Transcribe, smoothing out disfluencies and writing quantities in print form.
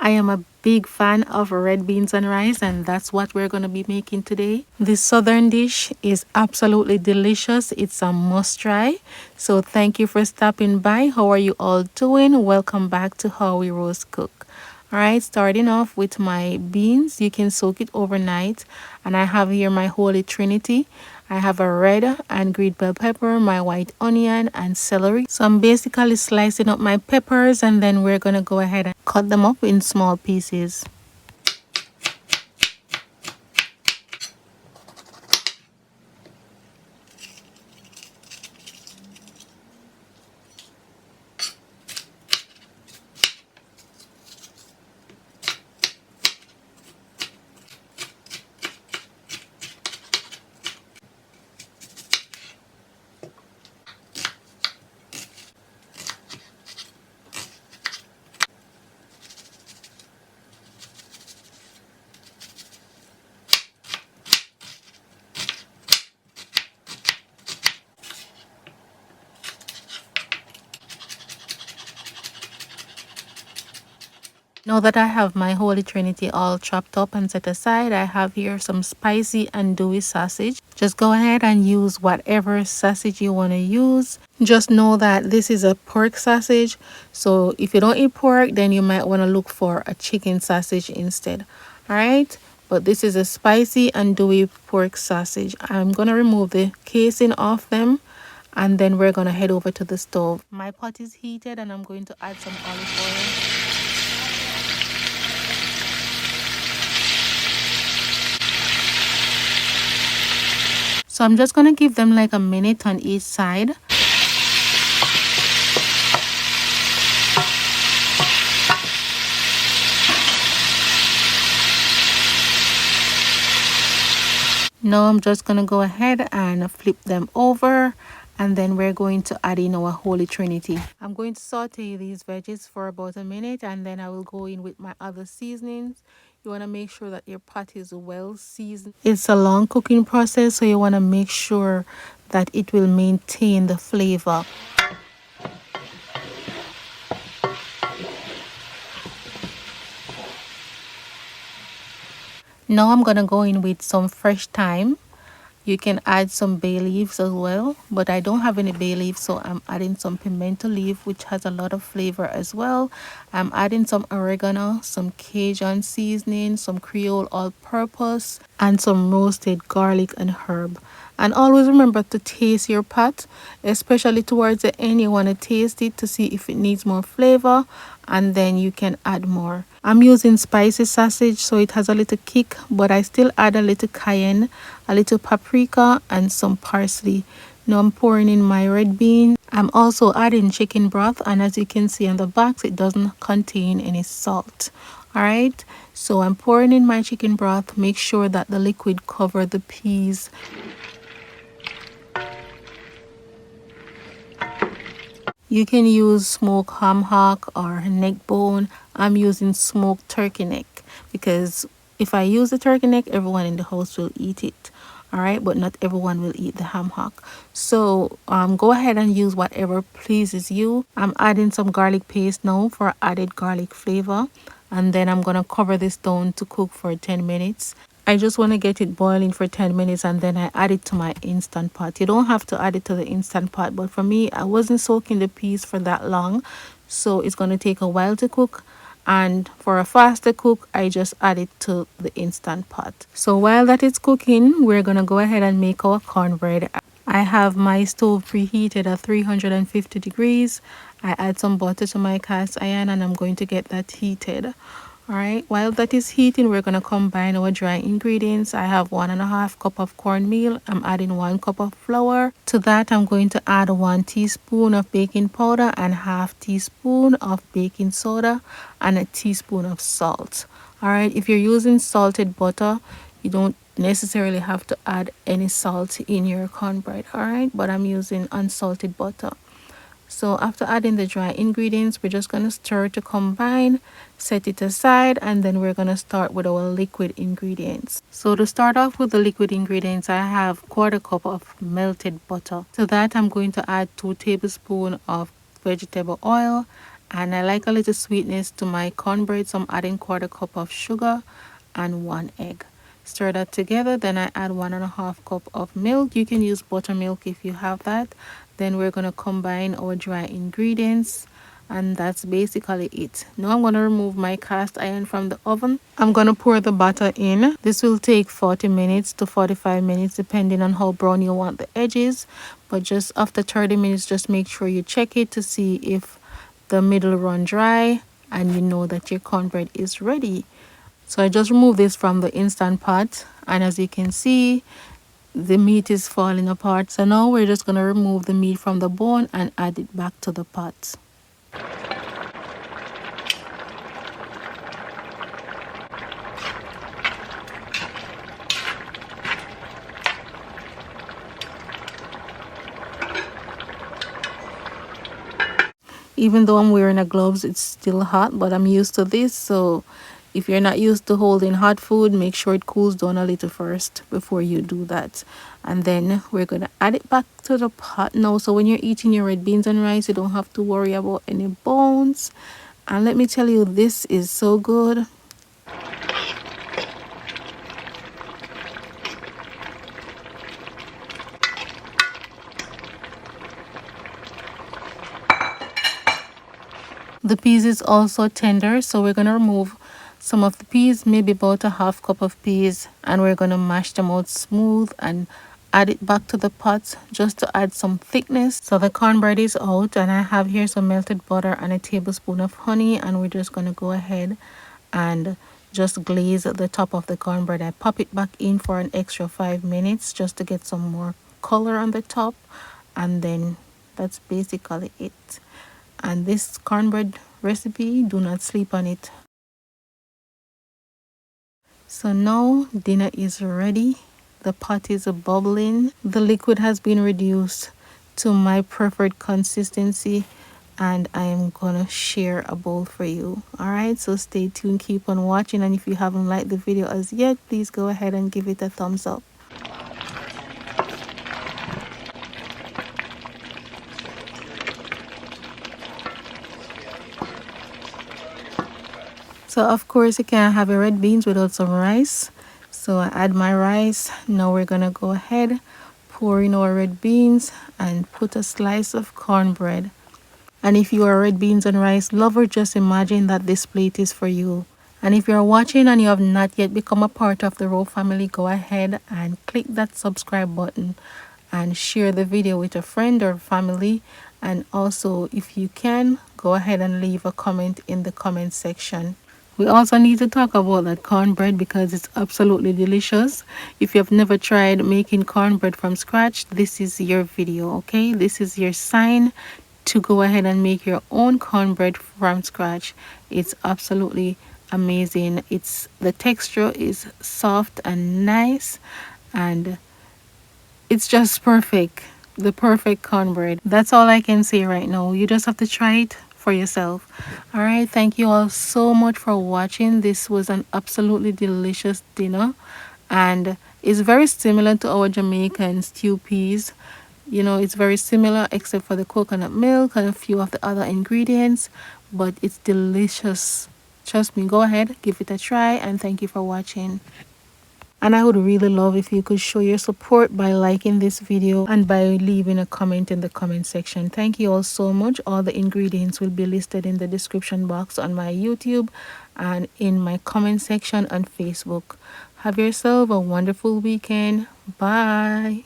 I am a big fan of red beans and rice, and that's what we're going to be making today. This southern dish is absolutely delicious. It's a must try. So thank you for stopping by. How are you all doing? Welcome back to How We Roast Cook. All right, starting off with my beans. You can soak it overnight, and I have here my holy trinity. I have a red and green bell pepper, my white onion, and celery. So I'm basically slicing up my peppers, and then we're gonna go ahead and cut them up in small pieces. Now that I have my Holy Trinity all chopped up and set aside, I have here some spicy andouille sausage. Just go ahead and use whatever sausage you want to use. Just know that this is a pork sausage, so if you don't eat pork, then you might want to look for a chicken sausage instead. Alright, but this is a spicy andouille pork sausage. I'm going to remove the casing off them, and then we're going to head over to the stove. My pot is heated and I'm going to add some olive oil. So I'm just going to give them like a minute on each side. Now I'm just going to go ahead and flip them over, and then we're going to add in our Holy Trinity. I'm going to saute these veggies for about a minute, and then I will go in with my other seasonings. You want to make sure that your pot is well seasoned. It's a long cooking process, so you want to make sure that it will maintain the flavor. Now I'm going to go in with some fresh thyme. You can add some bay leaves as well, but I don't have any bay leaves, so I'm adding some pimento leaf, which has a lot of flavor as well. I'm adding some oregano, some Cajun seasoning, some Creole all-purpose, and some roasted garlic and herb. And always remember to taste your pot, especially towards the end. You want to taste it to see if it needs more flavor, and then you can add more. I'm using spicy sausage, so it has a little kick, but I still add a little cayenne, a little paprika, and some parsley. Now I'm pouring in my red bean. I'm also adding chicken broth, and as you can see on the box, it doesn't contain any salt. Alright, so I'm pouring in my chicken broth. Make sure that the liquid covers the peas. You can use smoked ham hock or neck bone. I'm using smoked turkey neck because if I use the turkey neck, everyone in the house will eat it. Alright, but not everyone will eat the ham hock. So go ahead and use whatever pleases you. I'm adding some garlic paste now for added garlic flavor. And then I'm going to cover this down to cook for 10 minutes. I just want to get it boiling for 10 minutes, and then I add it to my instant pot. You don't have to add it to the instant pot, but for me, I wasn't soaking the peas for that long, so it's going to take a while to cook. And for a faster cook, I just add it to the instant pot. So while that is cooking, we're going to go ahead and make our cornbread. I have my stove preheated at 350 degrees. I add some butter to my cast iron, and I'm going to get that heated. Alright, while that is heating, we're going to combine our dry ingredients. I have 1.5 cup of cornmeal. I'm adding 1 cup of flour. To that, I'm going to add 1 teaspoon of baking powder and ½ teaspoon of baking soda and a teaspoon of salt. Alright, if you're using salted butter, you don't necessarily have to add any salt in your cornbread. Alright, but I'm using unsalted butter. So after adding the dry ingredients, we're just going to stir to combine, set it aside, and then we're going to start with our liquid ingredients. So to start off with the liquid ingredients, I have 1/4 cup of melted butter. To that, I'm going to add 2 tablespoons of vegetable oil And I like a little sweetness to my cornbread, so I'm adding 1/4 cup of sugar and 1 egg. Stir that together, then I add 1.5 cup of milk. You can use buttermilk if you have that. Then we're going to combine our dry ingredients, and that's basically it. Now I'm going to remove my cast iron from the oven. I'm going to pour the batter in. This will take 40 minutes to 45 minutes depending on how brown you want the edges, but just after 30 minutes just make sure you check it to see if the middle run dry, and you know that your cornbread is ready. So I just removed this from the instant pot, and as you can see, the meat is falling apart. So now we're just going to remove the meat from the bone and add it back to the pot. Even though I'm wearing a gloves, it's still hot, but I'm used to this. So if you're not used to holding hot food, make sure it cools down a little first before you do that. And then we're going to add it back to the pot now. So when you're eating your red beans and rice, you don't have to worry about any bones. And let me tell you, this is so good. The peas is also tender, so we're going to remove some of the peas, maybe about a 1/2 cup of peas, and we're going to mash them out smooth and add it back to the pot just to add some thickness. So the cornbread is out, and I have here some melted butter and a tablespoon of honey, and we're just going to go ahead and just glaze the top of the cornbread. I pop it back in for an extra 5 minutes just to get some more color on the top, and then that's basically it. And this cornbread recipe, do not sleep on it. So now dinner is ready. The pot is bubbling. The liquid has been reduced to my preferred consistency, and I am gonna share a bowl for you. All right, so stay tuned, keep on watching, and if you haven't liked the video as yet, please go ahead and give it a thumbs up. So of course you can't have your red beans without some rice. So I add my rice. Now we're gonna go ahead, pour in our red beans and put a slice of cornbread. And if you are a red beans and rice lover, just imagine that this plate is for you. And if you're watching and you have not yet become a part of the Rowe family, go ahead and click that subscribe button and share the video with a friend or family. And also, if you can, go ahead and leave a comment in the comment section. We also need to talk about that cornbread because it's absolutely delicious. If you have never tried making cornbread from scratch, this is your video, okay? This is your sign to go ahead and make your own cornbread from scratch. It's absolutely amazing. The texture is soft and nice, and it's just perfect. The perfect cornbread. That's all I can say right now. You just have to try it for yourself. All right, thank you all so much for watching. This was an absolutely delicious dinner, and it's very similar to our Jamaican stew peas. You know, it's very similar except for the coconut milk and a few of the other ingredients, but it's delicious. Trust me, go ahead, give it a try, and thank you for watching. And I would really love if you could show your support by liking this video and by leaving a comment in the comment section. Thank you all so much. All the ingredients will be listed in the description box on my YouTube and in my comment section on Facebook. Have yourself a wonderful weekend. Bye.